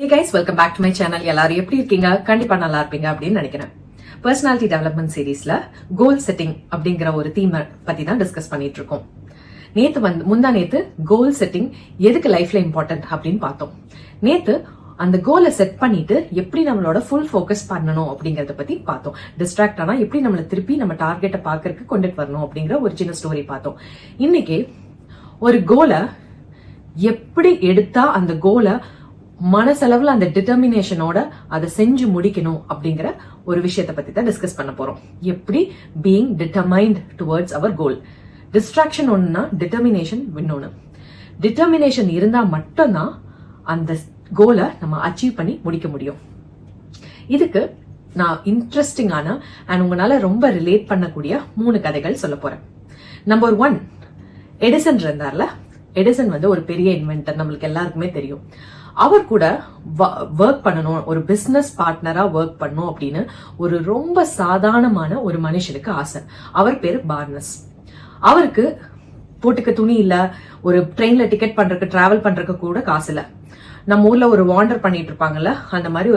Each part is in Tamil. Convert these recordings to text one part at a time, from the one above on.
Hey guys, welcome back to my channel. எல்லாரும் எப்படி இருக்கீங்க? கண்டிப்பா நல்லா இருப்பீங்க அப்படின்னு நினைக்கிறேன். பர்சனாலிட்டி டெவலப்மெண்ட் சீரீஸ்ல கோல் செட்டிங் அப்படிங்கிற ஒரு தீம் பத்தி தான் டிஸ்கஸ் பண்ணிட்டு இருக்கோம். முந்தா நேத்து கோல் செட்டிங் எதுக்கு லைஃப்ல இம்பார்ட்டன்ட் அப்படின்னு பார்த்தோம். நேத்து அந்த கோலை செட் பண்ணிட்டு எப்படி நம்மளோட ஃபுல் ஃபோக்கஸ் பண்ணணும் அப்படிங்கறத பத்தி பார்த்தோம். டிஸ்ட்ராக்ட் ஆனா எப்படி நம்மள திருப்பி நம்ம டார்கெட்டை பாக்குறதுக்கு கொண்டுட்டு வரணும் அப்படிங்கிற ஒரு சின்ன ஸ்டோரி பார்த்தோம். இன்னைக்கு ஒரு கோலை எப்படி எடுத்தா அந்த கோலை மனசளவுல அந்த டிட்டர்மினேஷனோட அதை செஞ்சு முடிக்கணும் அப்படிங்கிற ஒரு விஷயத்தை பத்தி தான் டிஸ்கஸ் பண்ண போறோம். எப்படி பீயிங் டிட்டர்மைன்ட் டுவர்ட்ஸ் அவர் கோல். டிஸ்ட்ராக்ஷன் ஒண்ணுனா டிட்டர்மினேஷன் இன்னொன்னு. டிட்டர்மினேஷன் இருந்தா மட்டும்தான் அந்த கோலை நம்ம அச்சீவ் பண்ணி முடிக்க முடியும். இதுக்கு நான் இன்ட்ரெஸ்டிங்கான அண்ட் உங்களால ரொம்ப ரிலேட் பண்ணக்கூடிய 3 கதைகள் சொல்ல போறேன். Number 1, Edison இருந்தார்ல. எடிசன் ஒரு பெரிய இன்வென்டர், நம்மளுக்கு எல்லாருக்குமே தெரியும். அவர் கூட ஒர்க் பண்ணணும், ஒரு பிசினஸ் பார்ட்னரா ஒர்க் பண்ணணும் அப்படின்னு ஒரு ரொம்ப சாதாரணமான ஒரு மனுஷனுக்கு ஆசை. அவர் பேரு பார்னஸ். அவருக்கு போட்டுக்க துணி இல்ல, ஒரு ட்ரெயின்ல டிக்கெட் பண்றதுக்கு டிராவல் பண்றதுக்கு கூட காசு இல்ல. நம்ம ஊர்ல ஒரு வாண்டர் பண்ணிட்டு இருப்பாங்கல்ல, அந்த மாதிரி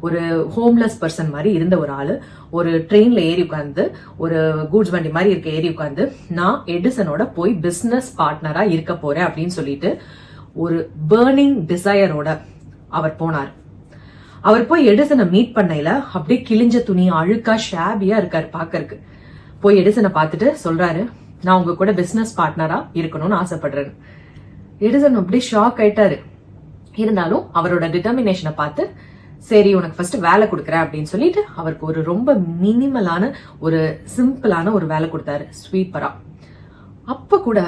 ஒரு ஹோம்லெஸ் பர்சன் மாதிரி இருந்த ஒரு ஆளு ஒரு ட்ரெயின்ல ஏறி உட்காந்து, ஒரு கூட்ஸ் வண்டி மாதிரி இருக்க ஏறி உட்காந்து, நான் எடிசனோட போய் பிசினஸ் பார்ட்னரா இருக்க போறேன் அப்படின்னு சொல்லிட்டு ஒரு பர்னிங் டிசையரோட அவர் போனார். அவர் போய் எடிசனை மீட் பண்ணையில அப்படியே கிழிஞ்ச துணி, அழுக்கா ஷாபியா இருக்காரு பாக்கறதுக்கு. போய் எடிசனை பார்த்துட்டு சொல்றாரு, நான் உங்க கூட பிசினஸ் பார்ட்னரா இருக்கணும்னு ஆசைப்படுறேன். எடிசன் அப்படியே ஷாக் ஆயிட்டாரு. இருந்தாலும் அவரோட டிட்டர்மினேஷனை பார்த்து, சரி உனக்கு ஃபர்ஸ்ட் வேலை கொடுக்குறேன் அப்படின்னு சொல்லிட்டு அவருக்கு ஒரு ரொம்ப மினிமலான ஒரு சிம்பிளான ஒரு வேலை கொடுத்தாரு, ஸ்வீப்பரா. அப்ப கூட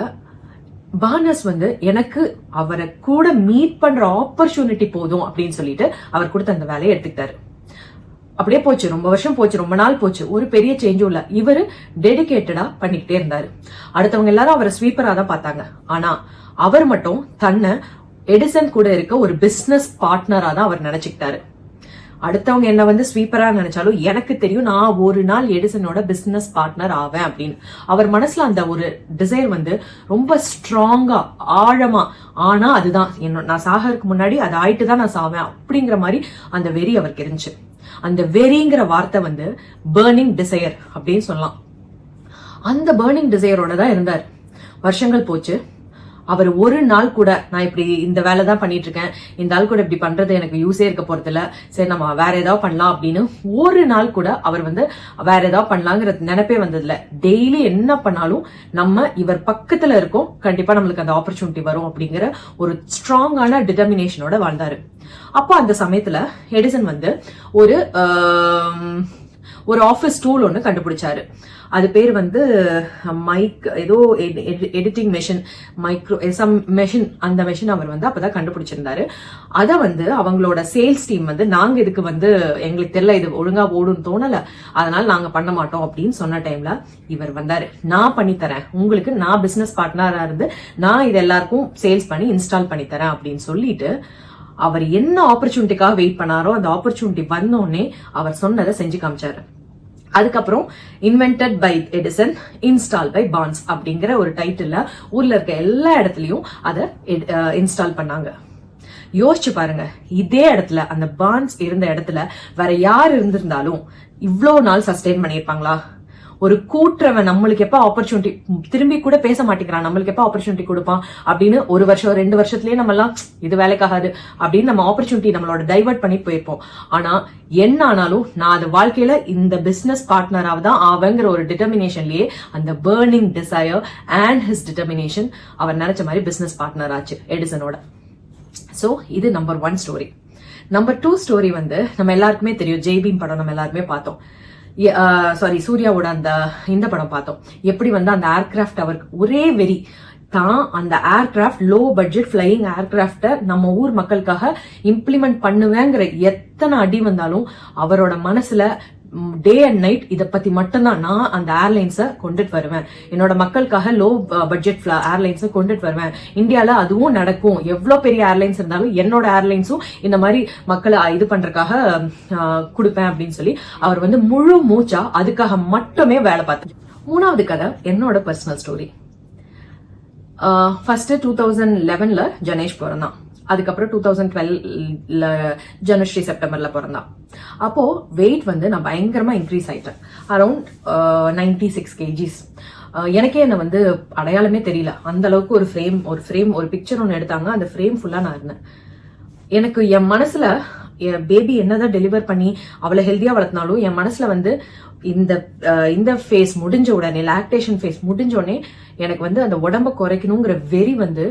பார்னஸ் எனக்கு அவரை கூட மீட் பண்ற ஆப்பர்ச்சுனிட்டி போதும் அப்படின்னு சொல்லிட்டு அவர் கொடுத்த அந்த வேலையை எடுத்துக்கிட்டாரு. அப்படியே போச்சு, ரொம்ப வருஷம் போச்சு, ரொம்ப நாள் போச்சு, ஒரு பெரிய சேஞ்சும் இல்ல. இவரு டெடிகேட்டடா பண்ணிக்கிட்டே இருந்தாரு. அடுத்தவங்க எல்லாரும் அவரை ஸ்வீப்பரா தான் பார்த்தாங்க. ஆனா அவர் மட்டும் தன்னை எடிசன் கூட இருக்க ஒரு பிசினஸ் பார்ட்னரா தான் அவர் நினைச்சுக்கிட்டாரு. அடுத்தவங்க என்ன ஸ்வீப்பரா நினைச்சாலும் எனக்கு தெரியும் நான் ஒரு நாள் எடிசனோட பிசினஸ் பார்ட்னர் ஆவேன் அப்படின்னு. அவர் மனசுல அந்த ஒரு டிசைர் ரொம்ப ஸ்ட்ராங்கா, ஆழமா, ஆனா அதுதான் நான் சாகறதுக்கு முன்னாடி அது ஆயிட்டு தான் நான் சாவேன் அப்படிங்கிற மாதிரி அந்த வெறி அவருக்கு இருந்துச்சு. அந்த வெறிங்கிற வார்த்தை பர்னிங் டிசையர் அப்படின்னு சொல்லலாம். அந்த பர்னிங் டிசையரோட தான் இருந்தார். வருஷங்கள் போச்சு. அவர் ஒரு நாள் கூட நான் இப்படி இந்த வேலை தான் பண்ணிட்டு இருக்கேன், இந்த ஆள் கூட இப்படி பண்றது எனக்கு யூஸே இருக்க போறது இல்ல, சரி நம்ம வேற ஏதாவது பண்ணலாம் அப்படின்னு ஒரு நாள் கூட அவர் வேற ஏதாவது பண்ணலாங்கிற நினைப்பே வந்ததில்ல. டெய்லி என்ன பண்ணாலும் நம்ம இவர் பக்கத்துல இருக்கோம், கண்டிப்பா நம்மளுக்கு அந்த ஆப்பர்ச்சுனிட்டி வரும் அப்படிங்கிற ஒரு ஸ்ட்ராங்கான டிட்டர்மினேஷனோட வாழ்ந்தாரு. அப்போ அந்த சமயத்துல எடிசன் ஒரு ஆபீஸ் டூல் ஒன்னு கண்டுபிடிச்சாரு. அது பேர் மைக் ஏதோ editing machine, micro some machine. அந்த மெஷின் அவர் அப்பதான் கண்டுபிடிச்சிருந்தாரு. அத அவங்களோட சேல்ஸ் டீம் நாங்க இதுக்கு எங்களுக்கு தெரியல, இது ஒழுங்கா ஓடுன்னு தோணல, அதனால நாங்க பண்ண மாட்டோம் அப்படின்னு சொன்ன டைம்ல இவர் வந்தாரு, நான் பண்ணி தரேன் உங்களுக்கு, நான் பிசினஸ் பார்ட்னரா இருந்து நான் இது எல்லாருக்கும் சேல்ஸ் பண்ணி இன்ஸ்டால் பண்ணி தரேன் அப்படின்னு சொல்லிட்டு அவர் என்ன ஆப்பர்ச்சுனிட்டிக்காக வெயிட் பண்ணாரோ அந்த ஆப்பர்ச்சுனிட்டி வந்தோடனே அவர் சொன்னதை செஞ்சு காமிச்சாரு. அதுக்கப்புறம் invented by Edison, install by Barnes அப்படிங்கிற ஒரு டைட்டில்ல ஊர்ல இருக்க எல்லா இடத்துலயும் அதை இன்ஸ்டால் பண்ணாங்க. யோசிச்சு பாருங்க, இதே இடத்துல அந்த பார்ன்ஸ் இருந்த இடத்துல வேற யார் இருந்திருந்தாலும் இவ்வளவு நாள் சஸ்டெயின் பண்ணிருப்பாங்களா? ஒரு கூட்டுறவன் நம்மளுக்கு எப்ப ஆப்பர்ச்சுனிட்டி, திரும்பி கூட பேச மாட்டேங்கிறான், நம்மளுக்கு எப்ப ஆப்பர்ச்சுனிட்டி கொடுப்பான் அப்படின்னு 1 வருஷம் 2 வருஷத்துலயே நம்ம எல்லாம் இது வேலைக்காகாது அப்படின்னு நம்ம ஆப்பர்ச்சுனிட்டி நம்மளோட டைவர்ட் பண்ணி போயிருப்போம். ஆனா என்ன ஆனாலும் நான் அது வாழ்க்கையில இந்த பிசினஸ் பார்ட்னராக தான் ஆவங்கிற ஒரு டிட்டர்மினேஷன்லயே அந்த burning desire and his determination அவர் நினைச்ச மாதிரி பிசினஸ் பார்ட்னர் ஆச்சு எடிசனோட. சோ இது நம்பர் 1 ஸ்டோரி. நம்பர் 2 ஸ்டோரி நம்ம எல்லாருக்குமே தெரியும், ஜெய்பீம் படம் நம்ம எல்லாருமே பார்த்தோம். சூர்யாவோட இந்த படம் பார்த்தோம். எப்படி அந்த ஏர்கிராஃப்ட் அவருக்கு ஒரே வெறி தான், அந்த ஏர்கிராஃப்ட் லோ பட்ஜெட் பிளையிங் ஏர்கிராஃப்ட நம்ம ஊர் மக்களுக்காக இம்ப்ளிமெண்ட் பண்ணுவேங்கிற எத்தனை அடி வந்தாலும் அவரோட மனசுல டே அண்ட் நைட் இத பத்தி மட்டும்தான், நான் அந்த ஏர்லைன்ஸ கொண்டுட்டு வருவேன், என்னோட மக்களுக்காக லோ பட்ஜெட் ஏர்லைன்ஸ கொண்டுட்டு வருவேன், இந்தியால அதுவும் நடக்கும், எவ்வளவு பெரிய ஏர்லைன்ஸ் இருந்தாலும் என்னோட ஏர்லைன்ஸும் இந்த மாதிரி மக்களை இது பண்றதுக்காக கொடுப்பேன் அப்படின்னு சொல்லி அவர் முழு மூச்சா அதுக்காக மட்டுமே வேலை பார்த்து. 3வது கதை என்னோட பர்சனல் ஸ்டோரி. ஃபர்ஸ்ட் 2011ல ஜனேஷ் பிறந்தான். அதுக்கப்புறம் 2012 ஜனவரி செப்டம்பர்ல பிறந்தான். அப்போ வெயிட் வந்து நான் பயங்கரமா இன்க்ரீஸ் ஆயிட்டேன். Around 96 kgs. எனக்கே என்ன வந்து அடையாளமே தெரியல. அந்த அளவுக்கு ஒரு பிக்சர் ஒன்று எடுத்தாங்க. அந்த ஃப்ரேம் ஃபுல்லா நான் இருந்தேன். எனக்கு என் மனசுல என் பேபி என்னதான் டெலிவர் பண்ணி அவளை ஹெல்தியா வளர்த்தினாலும் என் மனசுல வந்து இந்த ஃபேஸ் முடிஞ்ச உடனே, லாக்டேஷன் ஃபேஸ் முடிஞ்ச உடனே எனக்கு வந்து அந்த உடம்ப குறைக்கணுங்கிற வெறி வந்து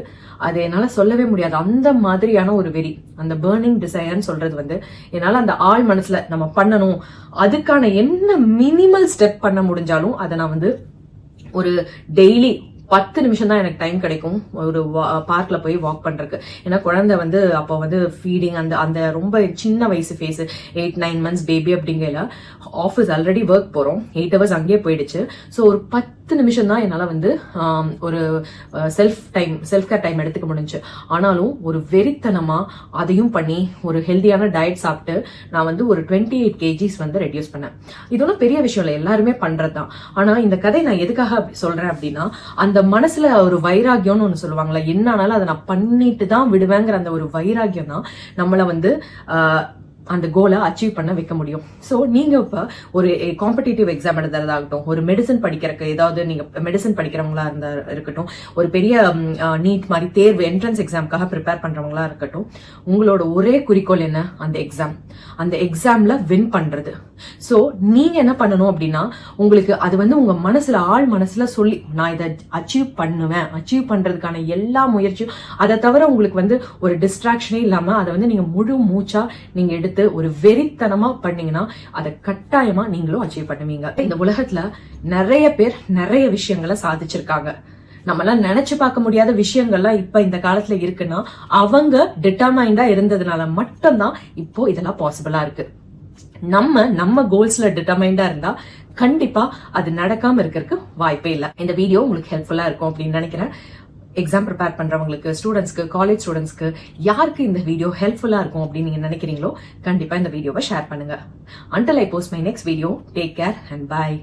அது என்னால சொல்லவே முடியாது. அந்த மாதிரியான ஒரு வெறி, அந்த பர்னிங் டிசைர்னு சொல்றது வந்து என்னால அந்த ஆள் மனசுல நம்ம பண்ணணும், அதுக்கான என்ன மினிமல் ஸ்டெப் பண்ண முடிஞ்சாலும் அதை நான் வந்து ஒரு டெய்லி 10 நிமிஷம் தான் எனக்கு டைம் கிடைக்கும் ஒரு பார்க்ல போய் வாக் பண்றதுக்கு. ஏன்னா குழந்தை வந்து அப்போ வந்து ஃபீடிங், அந்த ரொம்ப சின்ன வயசு ஃபேஸ், 8-9 months பேபி அப்படிங்கல ஆஃபீஸ் ஆல்ரெடி ஒர்க் போறோம், 8 hours அங்கேயே போயிடுச்சு. ஸோ ஒரு 10 நிமிஷம் தான் என்னால வந்து ஒரு செல்ஃப் கேர் டைம் எடுத்துக்க முடிஞ்சு. ஆனாலும் ஒரு வெறித்தனமா அதையும் பண்ணி ஒரு ஹெல்தியான டயட் சாப்பிட்டு நான் வந்து ஒரு 28 kgs வந்து ரெடியூஸ் பண்ணேன். இது ஒன்றும் பெரிய விஷயம் இல்லை, எல்லாருமே பண்றதுதான். ஆனா இந்த கதை நான் எதுக்காக சொல்றேன் அப்படின்னா, அந்த மனசுல ஒரு வைராகியம்னு ஒண்ணு சொல்லுவாங்களா, என்னானாலும் அதை நான் பண்ணிட்டு தான் விடுவேங்கிற அந்த ஒரு வைராகியம் தான் நம்மள வந்து அந்த கோலை அச்சீவ் பண்ண வைக்க முடியும். சோ நீங்க இப்ப ஒரு காம்படிட்டிவ் எக்ஸாம் எழுதுறதாகட்டும், ஒரு மெடிசன் படிக்கிறதுக்கு, ஏதாவது நீங்க மெடிசன் படிக்கிறவங்களா இருக்கட்டும், ஒரு பெரிய நீட் மாதிரி தேர்வு என்ட்ரன்ஸ் எக்ஸாமுக்காக ப்ரிப்பேர் பண்றவங்களா இருக்கட்டும், உங்களோட ஒரே குறிக்கோள் என்ன? அந்த எக்ஸாம்ல வின் பண்றது. சோ நீங்க என்ன பண்ணணும் அப்படின்னா, உங்களுக்கு அது வந்து உங்க மனசுல ஆள் மனசுல சொல்லி நான் இதை அச்சீவ் பண்ணுவேன், அச்சீவ் பண்றதுக்கான எல்லா முயற்சியும், அதை தவிர உங்களுக்கு வந்து ஒரு டிஸ்ட்ராக்ஷனே இல்லாம அதை வந்து நீங்க முழு மூச்சா நீங்க எடுத்து ஒரு வெறித்தனமா பண்ணீங்கன்னா அதை கட்டாயமா நீங்களும் அச்சீவ் பண்ணுவீங்க. இந்த உலகத்துல நிறைய பேர் நிறைய விஷயங்களை சாதிச்சிருக்காங்க. நம்மளாம் நினைச்சு பார்க்க முடியாத விஷயங்கள்லாம் இப்ப இந்த காலத்துல இருக்குன்னா அவங்க டிட்டர்மைண்டா இருந்ததுனால மட்டும்தான் இப்போ இதெல்லாம் பாசிபிளா இருக்கு. நம்ம கோல்ஸ்ல டிட்டர்மைண்டா இருந்தா கண்டிப்பா அது நடக்காம இருக்கிறதுக்கு வாய்ப்பே இல்லை. இந்த வீடியோ உங்களுக்கு ஹெல்ப்ஃபுல்லா இருக்கும் அப்படின்னு நினைக்கிறேன். எக்ஸாம் ப்ரிப்பேர் பண்றவங்களுக்கு, ஸ்டூடெண்ட்ஸ்க்கு, காலேஜ் ஸ்டூடெண்ட்ஸ்க்கு, யாருக்கு இந்த வீடியோ ஹெல்ப்ஃபுல்லா இருக்கும் அப்படின்னு நீங்க நினைக்கிறீங்களோ கண்டிப்பா இந்த வீடியோவை ஷேர் பண்ணுங்க. Until I post my next video, take care and bye.